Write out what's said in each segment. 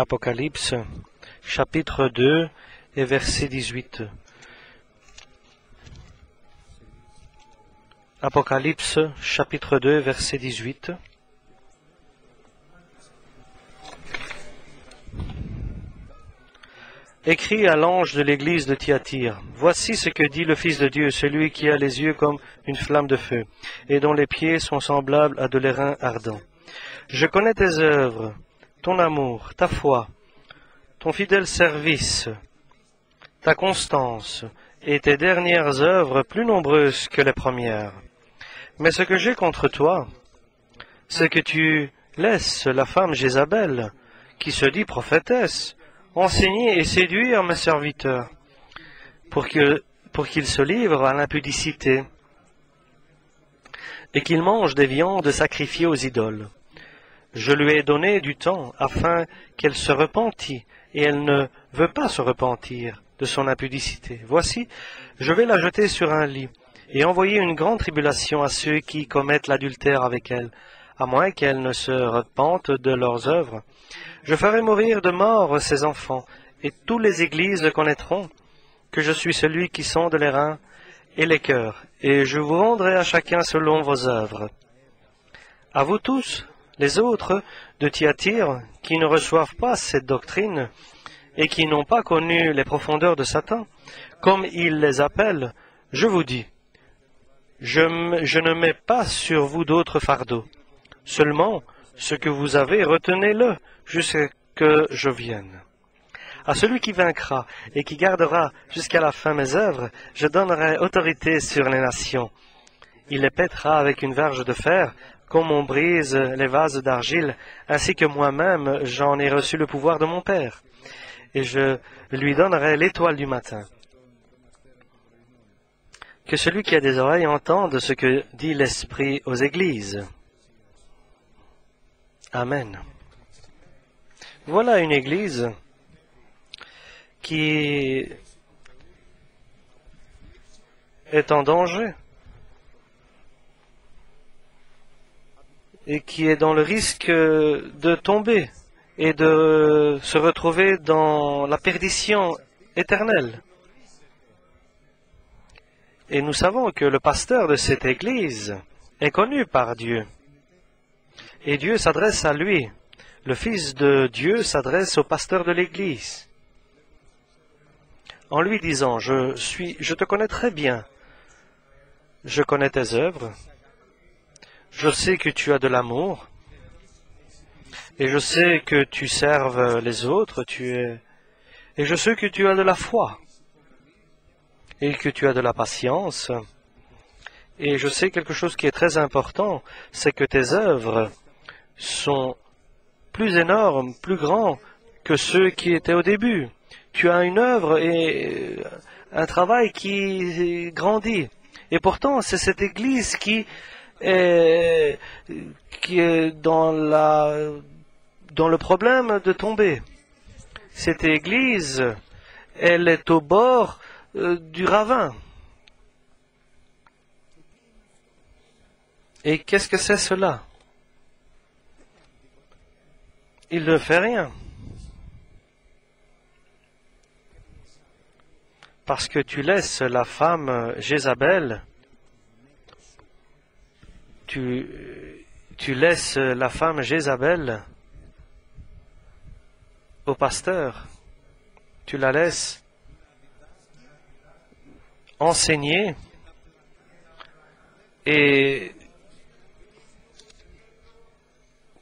Apocalypse, chapitre 2 et verset 18. Apocalypse, chapitre 2, verset 18. Écrit à l'ange de l'église de Thyatire, voici ce que dit le Fils de Dieu, celui qui a les yeux comme une flamme de feu, et dont les pieds sont semblables à de l'airain ardent. Je connais tes œuvres, ton amour, ta foi, ton fidèle service, ta constance, et tes dernières œuvres plus nombreuses que les premières. Mais ce que j'ai contre toi, c'est que tu laisses la femme Jézabel, qui se dit prophétesse, enseigner et séduire mes serviteurs, pour qu'ils se livrent à l'impudicité, et qu'ils mangent des viandes sacrifiées aux idoles. Je lui ai donné du temps afin qu'elle se repentît, et elle ne veut pas se repentir de son impudicité. Voici, je vais la jeter sur un lit, et envoyer une grande tribulation à ceux qui commettent l'adultère avec elle, à moins qu'elles ne se repentent de leurs œuvres. Je ferai mourir de mort ses enfants, et toutes les églises connaîtront que je suis celui qui sonde les reins et les cœurs, et je vous rendrai à chacun selon vos œuvres. À vous tous, les autres de Thyatire, qui ne reçoivent pas cette doctrine, et qui n'ont pas connu les profondeurs de Satan, comme il les appelle, je vous dis, je ne mets pas sur vous d'autres fardeaux. Seulement, ce que vous avez, retenez-le, jusqu'à que je vienne. À celui qui vaincra et qui gardera jusqu'à la fin mes œuvres, je donnerai autorité sur les nations. Il les pètera avec une verge de fer, comme on brise les vases d'argile, ainsi que moi-même j'en ai reçu le pouvoir de mon Père. Et je lui donnerai l'étoile du matin. Que celui qui a des oreilles entende ce que dit l'Esprit aux églises. Amen. Voilà une église qui est en danger et qui est dans le risque de tomber et de se retrouver dans la perdition éternelle. Et nous savons que le pasteur de cette église est connu par Dieu. Et Dieu s'adresse à lui. Le Fils de Dieu s'adresse au pasteur de l'église, en lui disant, je te connais très bien. Je connais tes œuvres. Je sais que tu as de l'amour. Et je sais que tu serves les autres. Et je sais que tu as de la foi. Et que tu as de la patience. Et je sais quelque chose qui est très important, c'est que tes œuvres sont plus énormes, plus grands que ceux qui étaient au début. Tu as une œuvre et un travail qui grandit. Et pourtant, c'est cette Église qui est dans le problème de tomber. Cette Église, elle est au bord du ravin. Et qu'est-ce que c'est cela? Il ne fait rien. Parce que tu laisses la femme Jézabel, tu laisses la femme Jézabel au pasteur. Tu la laisses enseigner et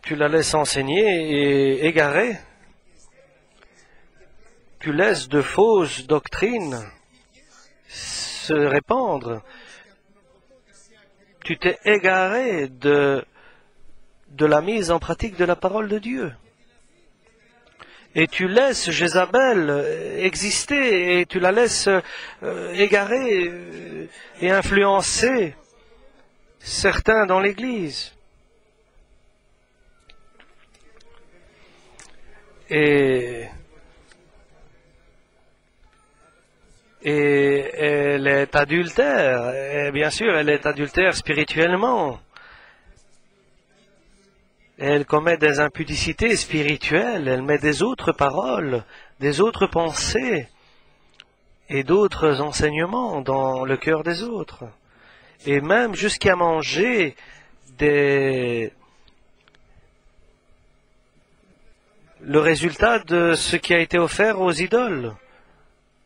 tu la laisses enseigner et égarer. Tu laisses de fausses doctrines se répandre. Tu t'es égaré de la mise en pratique de la parole de Dieu. Et tu laisses Jézabel exister et tu la laisses égarer et influencer certains dans l'Église. Et elle est adultère. Et bien sûr, elle est adultère spirituellement. Elle commet des impudicités spirituelles, elle met des autres paroles, des autres pensées et d'autres enseignements dans le cœur des autres. Et même jusqu'à manger le résultat de ce qui a été offert aux idoles,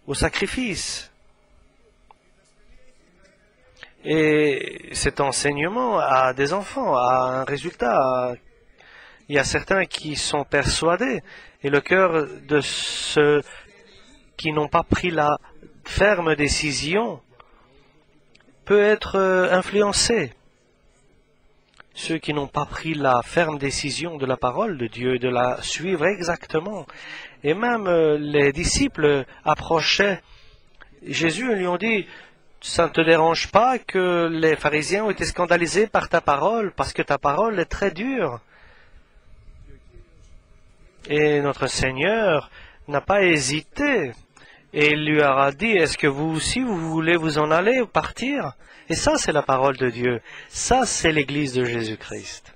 aux sacrifices. Et cet enseignement a des enfants, a un résultat. Il y a certains qui sont persuadés, et le cœur de ceux qui n'ont pas pris la ferme décision peut être influencé. Ceux qui n'ont pas pris la ferme décision de la parole de Dieu, de la suivre exactement. Et même les disciples approchaient Jésus et lui ont dit, ça ne te dérange pas que les pharisiens ont été scandalisés par ta parole, parce que ta parole est très dure. Et notre Seigneur n'a pas hésité. Et il lui aura dit, est-ce que vous aussi, vous voulez vous en aller ou partir? Et ça, c'est la parole de Dieu. Ça, c'est l'Église de Jésus-Christ.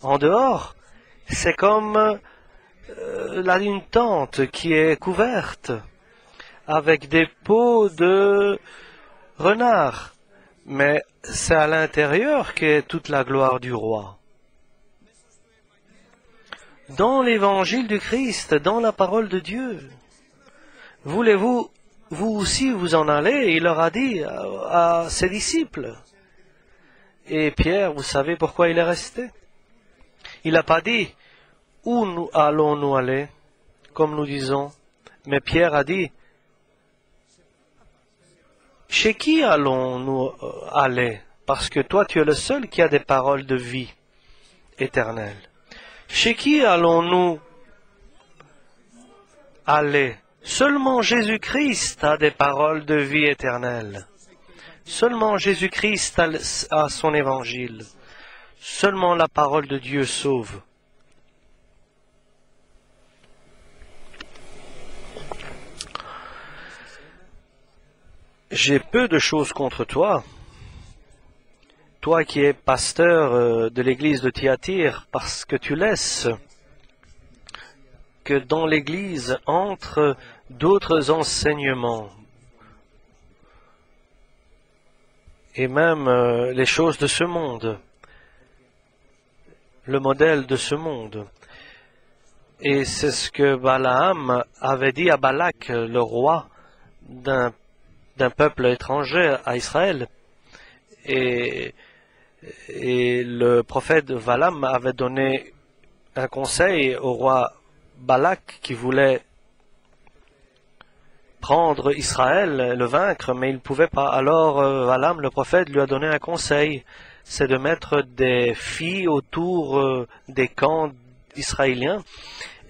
En dehors, c'est comme une tente qui est couverte avec des peaux de renard. Mais c'est à l'intérieur qu'est toute la gloire du roi. Dans l'évangile du Christ, dans la parole de Dieu, voulez-vous, vous aussi, vous en aller? Il leur a dit à ses disciples. Et Pierre, vous savez pourquoi il est resté? Il n'a pas dit, où nous allons-nous aller, comme nous disons. Mais Pierre a dit, chez qui allons-nous aller? Parce que toi, tu es le seul qui a des paroles de vie éternelle. Chez qui allons-nous aller? Seulement Jésus-Christ a des paroles de vie éternelle. Seulement Jésus-Christ a son évangile. Seulement la parole de Dieu sauve. J'ai peu de choses contre toi, toi qui es pasteur de l'église de Thyatire, parce que tu laisses que dans l'église entrent d'autres enseignements et même les choses de ce monde, le modèle de ce monde. Et c'est ce que Balaam avait dit à Balak, le roi d'un peuple étranger à Israël. Et le prophète Balaam avait donné un conseil au roi Balak qui voulait prendre Israël, le vaincre, mais il ne pouvait pas. Alors Balaam, le prophète, lui a donné un conseil, c'est de mettre des filles autour des camps israéliens.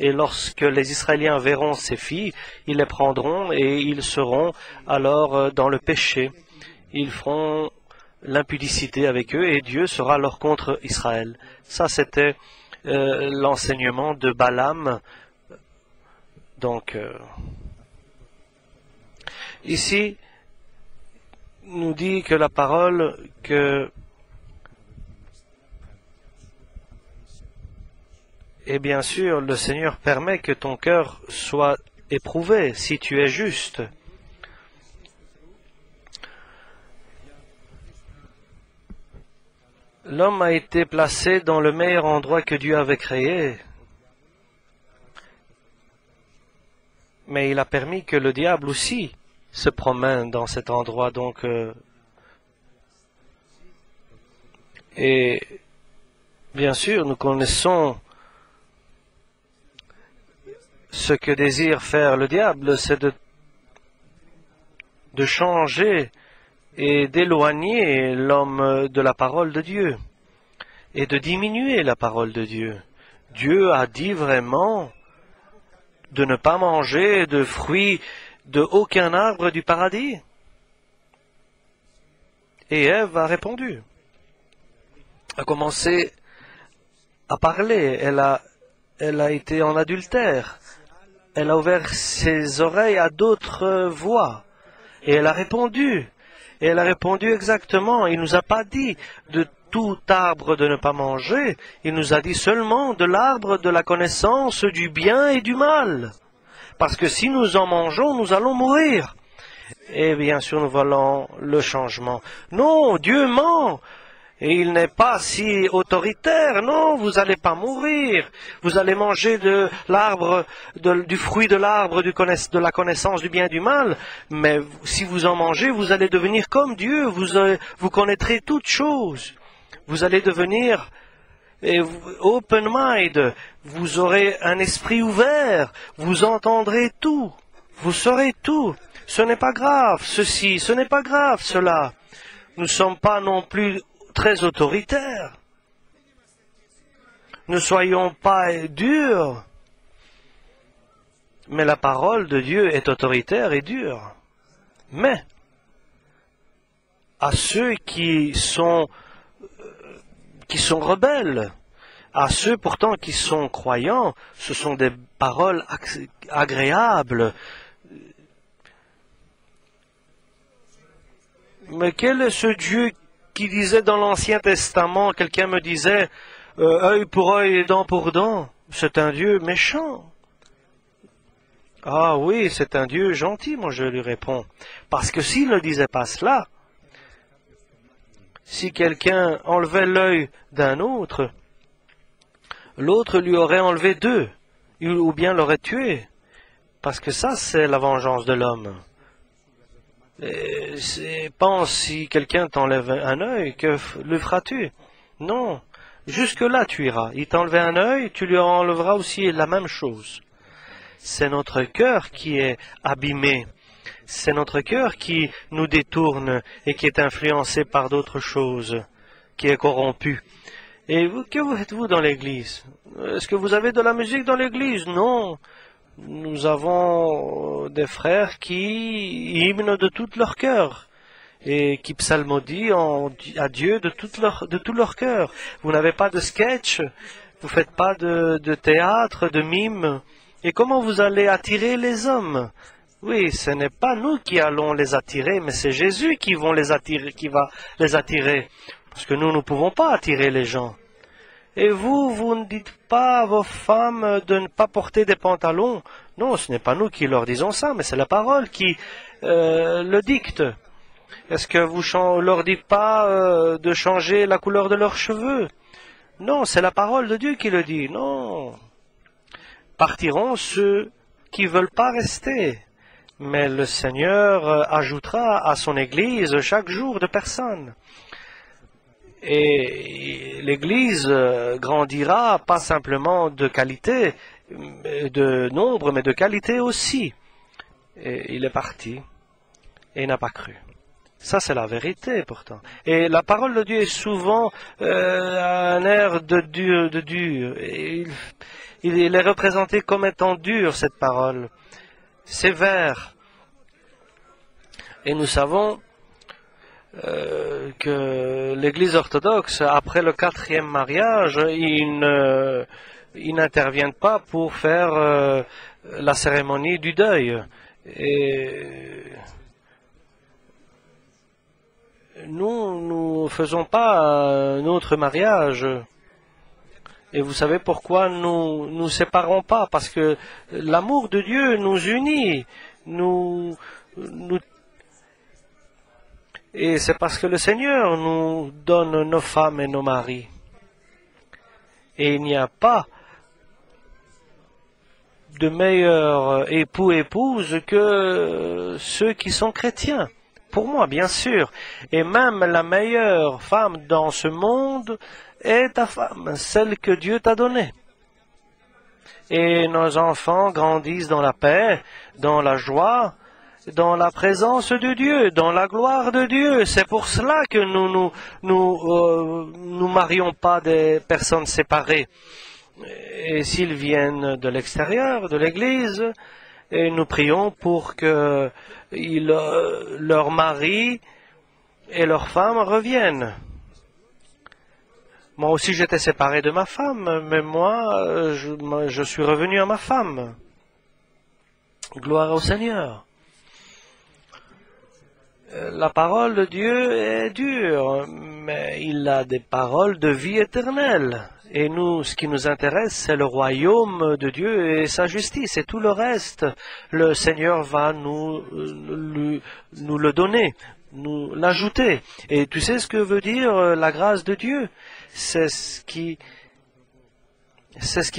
Et lorsque les Israéliens verront ces filles, ils les prendront et ils seront alors dans le péché. Ils feront l'impudicité avec eux et Dieu sera alors contre Israël. Ça, c'était l'enseignement de Balaam. Donc, ici, nous dit que la parole que et bien sûr, le Seigneur permet que ton cœur soit éprouvé si tu es juste. L'homme a été placé dans le meilleur endroit que Dieu avait créé. Mais il a permis que le diable aussi se promène dans cet endroit. Donc, et bien sûr, nous connaissons ce que désire faire le diable, c'est de changer et d'éloigner l'homme de la parole de Dieu et de diminuer la parole de Dieu. Dieu a dit vraiment de ne pas manger de fruits de aucun arbre du paradis. Et Ève a répondu, a commencé à parler, elle a été en adultère. Elle a ouvert ses oreilles à d'autres voix. Et elle a répondu. Et elle a répondu exactement. Il ne nous a pas dit de tout arbre de ne pas manger. Il nous a dit seulement de l'arbre de la connaissance du bien et du mal. Parce que si nous en mangeons, nous allons mourir. Et bien sûr, nous voulons le changement. Non, Dieu ment. Et il n'est pas si autoritaire. Non, vous n'allez pas mourir. Vous allez manger de l'arbre, du fruit de l'arbre de la connaissance du bien et du mal. Mais si vous en mangez, vous allez devenir comme Dieu. Vous connaîtrez toutes choses. Vous allez devenir open mind. Vous aurez un esprit ouvert. Vous entendrez tout. Vous saurez tout. Ce n'est pas grave, ceci. Ce n'est pas grave, cela. Nous ne sommes pas non plus très autoritaires. Ne soyons pas durs. Mais la parole de Dieu est autoritaire et dure. Mais à ceux qui sont rebelles, à ceux pourtant qui sont croyants, ce sont des paroles agréables. Mais quel est ce Dieu qui disait dans l'Ancien Testament, quelqu'un me disait, œil pour œil et dent pour dent? C'est un Dieu méchant. Ah oui, c'est un Dieu gentil, moi je lui réponds. Parce que s'il ne disait pas cela, si quelqu'un enlevait l'œil d'un autre, l'autre lui aurait enlevé deux, ou bien l'aurait tué. Parce que ça, c'est la vengeance de l'homme. Pense si quelqu'un t'enlève un œil, que le feras-tu? Non, jusque-là tu iras. Il t'enlevait un œil, tu lui enlèveras aussi la même chose. C'est notre cœur qui est abîmé. C'est notre cœur qui nous détourne et qui est influencé par d'autres choses, qui est corrompu. Et vous, que faites-vous dans l'église? Est-ce que vous avez de la musique dans l'église? Non. Nous avons des frères qui hymnent de tout leur cœur et qui psalmodient à Dieu de tout leur cœur. Vous n'avez pas de sketch, vous ne faites pas de théâtre, de mime. Et comment vous allez attirer les hommes? Oui, ce n'est pas nous qui allons les attirer, mais c'est Jésus qui va les attirer. Parce que nous ne pouvons pas attirer les gens. Et vous ne dites pas à vos femmes de ne pas porter des pantalons. Non, ce n'est pas nous qui leur disons ça, mais c'est la parole qui le dicte. Est-ce que vous leur dites pas de changer la couleur de leurs cheveux? Non, c'est la parole de Dieu qui le dit. Non. Partiront ceux qui ne veulent pas rester. Mais le Seigneur ajoutera à son Église chaque jour de personnes. Et l'Église grandira pas simplement de qualité, de nombre, mais de qualité aussi. Et il est parti et il n'a pas cru. Ça, c'est la vérité pourtant. Et la parole de Dieu est souvent un air de dur. Et il est représenté comme étant dur, cette parole, sévère. Et nous savons que l'Église orthodoxe, après le 4e mariage, ils n'interviennent pas pour faire la cérémonie du deuil. Et nous ne faisons pas un autre mariage. Et vous savez pourquoi nous séparons pas? Parce que l'amour de Dieu nous unit. Et c'est parce que le Seigneur nous donne nos femmes et nos maris. Et il n'y a pas de meilleurs époux-épouses que ceux qui sont chrétiens. Pour moi, bien sûr. Et même la meilleure femme dans ce monde est ta femme, celle que Dieu t'a donnée. Et nos enfants grandissent dans la paix, dans la joie, dans la présence de Dieu, dans la gloire de Dieu. C'est pour cela que nous marions pas des personnes séparées. Et s'ils viennent de l'extérieur, de l'Église, et nous prions pour que leurs maris et leurs femmes reviennent. Moi aussi j'étais séparé de ma femme, mais moi je suis revenu à ma femme. Gloire au Seigneur. La parole de Dieu est dure, mais il a des paroles de vie éternelle. Et nous, ce qui nous intéresse, c'est le royaume de Dieu et sa justice. Et tout le reste, le Seigneur va nous le donner, nous l'ajouter. Et tu sais ce que veut dire la grâce de Dieu? C'est ce qui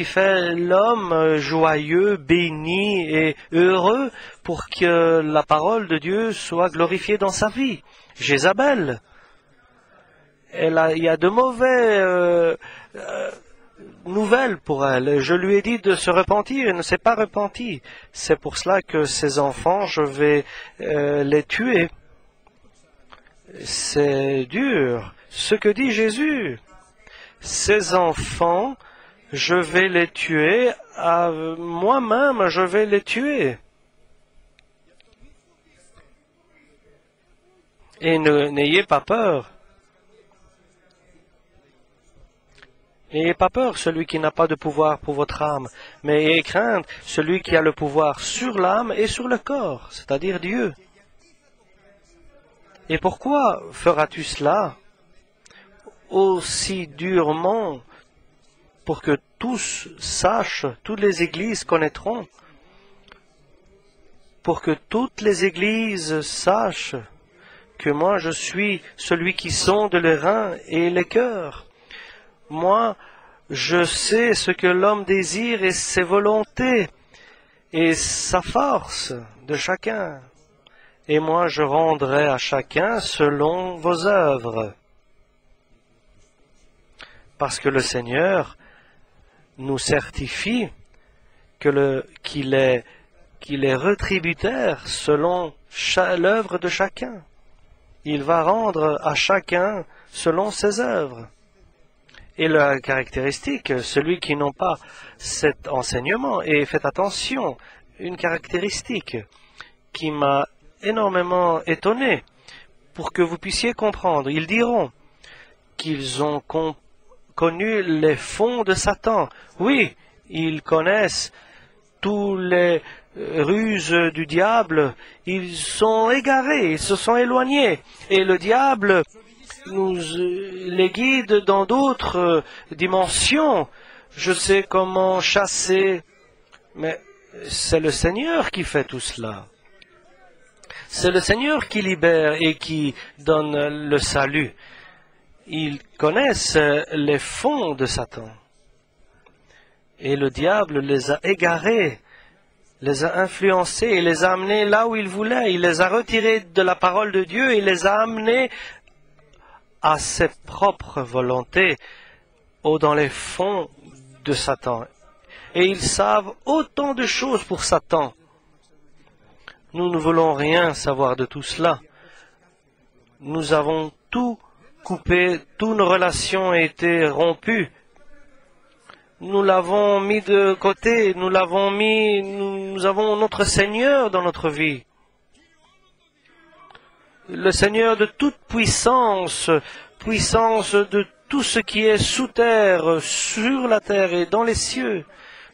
fait l'homme joyeux, béni et heureux pour que la parole de Dieu soit glorifiée dans sa vie. Jézabel, il y a de mauvaises nouvelles pour elle. Je lui ai dit de se repentir, elle ne s'est pas repentie. C'est pour cela que ses enfants, je vais les tuer. C'est dur. Ce que dit Jésus, ses enfants, je vais les tuer, moi-même je vais les tuer. Et n'ayez pas peur. N'ayez pas peur, celui qui n'a pas de pouvoir pour votre âme, mais ayez crainte, celui qui a le pouvoir sur l'âme et sur le corps, c'est-à-dire Dieu. Et pourquoi feras-tu cela aussi durement pour que tous sachent, toutes les églises connaîtront, pour que toutes les églises sachent que moi je suis celui qui sonde les reins et les cœurs. Moi, je sais ce que l'homme désire et ses volontés et sa force de chacun. Et moi, je rendrai à chacun selon vos œuvres. Parce que le Seigneur nous certifie qu'il est rétributaire selon l'œuvre de chacun. Il va rendre à chacun selon ses œuvres. Et la caractéristique, celui qui n'a pas cet enseignement, et faites attention, une caractéristique qui m'a énormément étonné, pour que vous puissiez comprendre, ils diront qu'ils ont connu les fonds de Satan. Oui, ils connaissent tous les ruses du diable, ils sont égarés, ils se sont éloignés, et le diable nous les guide dans d'autres dimensions. Je sais comment chasser, mais c'est le Seigneur qui fait tout cela. C'est le Seigneur qui libère et qui donne le salut. Ils connaissent les fonds de Satan. Et le diable les a égarés, les a influencés et les a amenés là où il voulait. Il les a retirés de la parole de Dieu et les a amenés à ses propres volontés, dans les fonds de Satan. Et ils savent autant de choses pour Satan. Nous ne voulons rien savoir de tout cela. Nous avons tout coupé, toutes nos relations ont été rompues. Nous l'avons mis de côté, nous avons notre Seigneur dans notre vie. Le Seigneur de toute puissance, puissance de tout ce qui est sous terre, sur la terre et dans les cieux.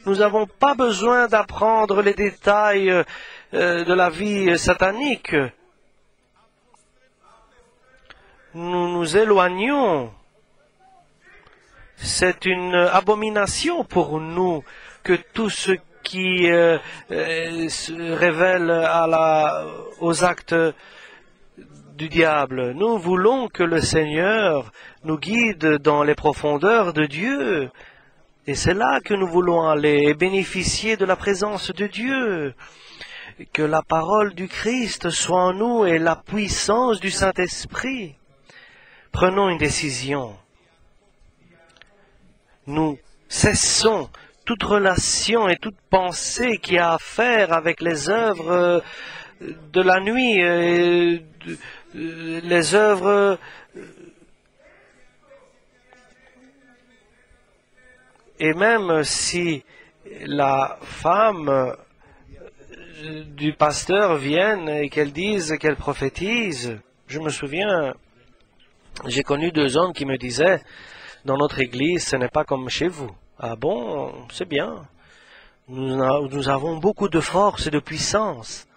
Nous n'avons pas besoin d'apprendre les détails de la vie satanique. Nous nous éloignons. C'est une abomination pour nous que tout ce qui se révèle aux actes du diable. Nous voulons que le Seigneur nous guide dans les profondeurs de Dieu. Et c'est là que nous voulons aller et bénéficier de la présence de Dieu. Que la parole du Christ soit en nous et la puissance du Saint-Esprit. Prenons une décision. Nous cessons toute relation et toute pensée qui a à faire avec les œuvres de la nuit, les œuvres et même si la femme du pasteur vient et qu'elle dise, qu'elle prophétise. Je me souviens, j'ai connu 2 hommes qui me disaient, dans notre église, ce n'est pas comme chez vous. Ah bon, c'est bien. Nous avons beaucoup de force et de puissance.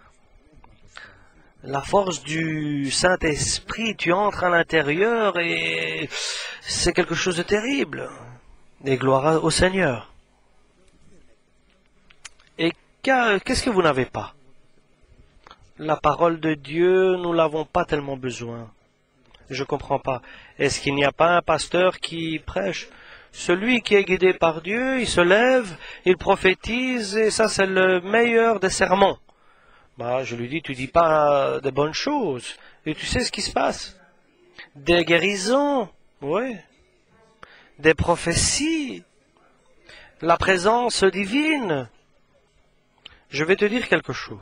la force du Saint-Esprit, tu entres à l'intérieur et c'est quelque chose de terrible. Et gloire au Seigneur. Et qu'est-ce que vous n'avez pas? La parole de Dieu, nous l'avons pas tellement besoin. Je comprends pas. Est-ce qu'il n'y a pas un pasteur qui prêche? Celui qui est guidé par Dieu, il se lève, il prophétise, et ça c'est le meilleur des sermons. Bah, je lui dis, tu dis pas de bonnes choses. Et tu sais ce qui se passe? Des guérisons, oui. Des prophéties. La présence divine. Je vais te dire quelque chose.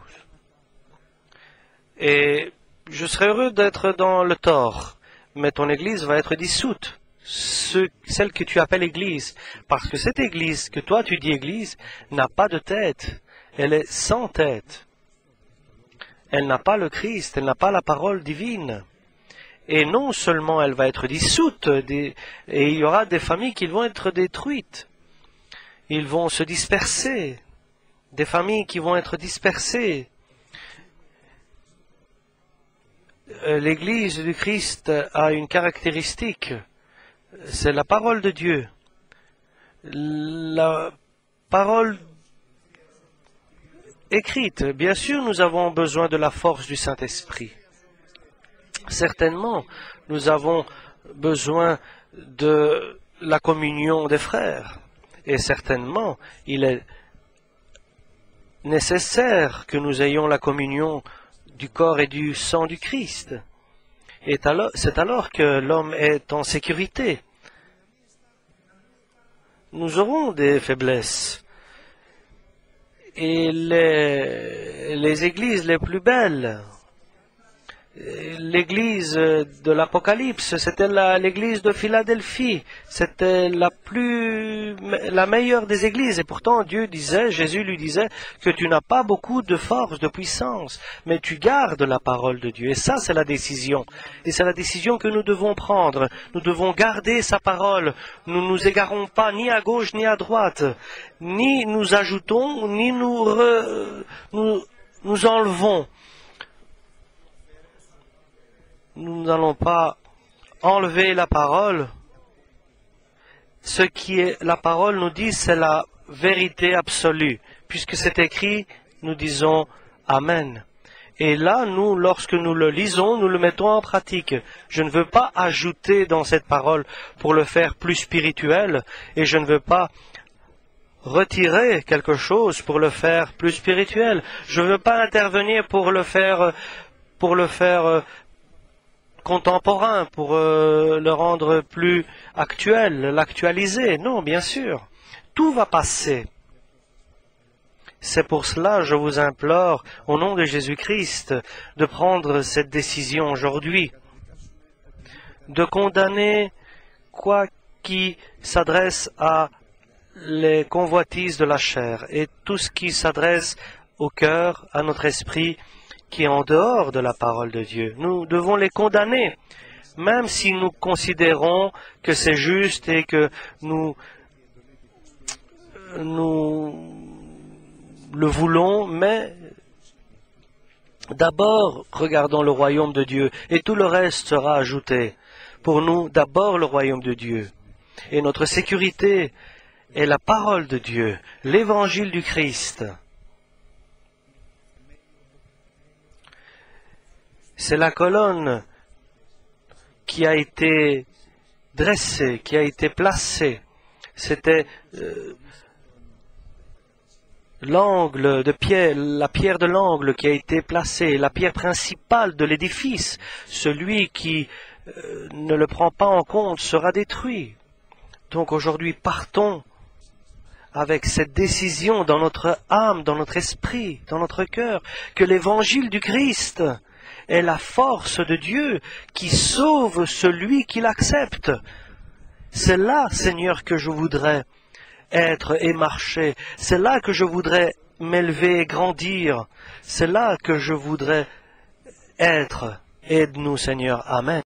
Et je serais heureux d'être dans le tort, mais ton église va être dissoute. Celle que tu appelles église. Parce que cette église, que toi tu dis église, n'a pas de tête. Elle est sans tête. Elle n'a pas le Christ, elle n'a pas la parole divine. Et non seulement elle va être dissoute, et il y aura des familles qui vont être détruites. Ils vont se disperser. Des familles qui vont être dispersées. L'Église du Christ a une caractéristique. C'est la parole de Dieu. La parole écrite. Bien sûr, nous avons besoin de la force du Saint-Esprit. Certainement, nous avons besoin de la communion des frères. Et certainement, il est nécessaire que nous ayons la communion du corps et du sang du Christ. Et c'est alors que l'homme est en sécurité. Nous aurons des faiblesses. Et les églises les plus belles, l'église de l'Apocalypse, c'était l'église de Philadelphie, c'était la meilleure des églises. Et pourtant, Jésus lui disait que tu n'as pas beaucoup de force, de puissance, mais tu gardes la parole de Dieu. Et ça, c'est la décision. Et c'est la décision que nous devons prendre. Nous devons garder sa parole. Nous ne nous égarons pas ni à gauche ni à droite, ni nous ajoutons, ni nous enlevons. Nous n'allons pas enlever la parole. Ce qui est la parole nous dit, c'est la vérité absolue. Puisque c'est écrit, nous disons Amen. Et là, lorsque nous le lisons, nous le mettons en pratique. Je ne veux pas ajouter dans cette parole pour le faire plus spirituel, et je ne veux pas retirer quelque chose pour le faire plus spirituel. Je ne veux pas intervenir pour le faire contemporain, pour le rendre plus actuel, l'actualiser. Non, bien sûr. Tout va passer. C'est pour cela, je vous implore, au nom de Jésus-Christ, de prendre cette décision aujourd'hui, de condamner quoi qui s'adresse à les convoitises de la chair et tout ce qui s'adresse au cœur, à notre esprit, qui est en dehors de la parole de Dieu. Nous devons les condamner, même si nous considérons que c'est juste et que nous le voulons, mais d'abord regardons le royaume de Dieu et tout le reste sera ajouté. Pour nous, d'abord le royaume de Dieu. Et notre sécurité est la parole de Dieu, l'évangile du Christ. C'est la colonne qui a été dressée, qui a été placée. C'était l'angle de pierre, la pierre de l'angle qui a été placée, la pierre principale de l'édifice. Celui qui ne le prend pas en compte sera détruit. Donc aujourd'hui, partons avec cette décision dans notre âme, dans notre esprit, dans notre cœur, que l'évangile du Christ est la force de Dieu qui sauve celui qui l'accepte. C'est là, Seigneur, que je voudrais être et marcher. C'est là que je voudrais m'élever et grandir. C'est là que je voudrais être. Aide-nous, Seigneur. Amen.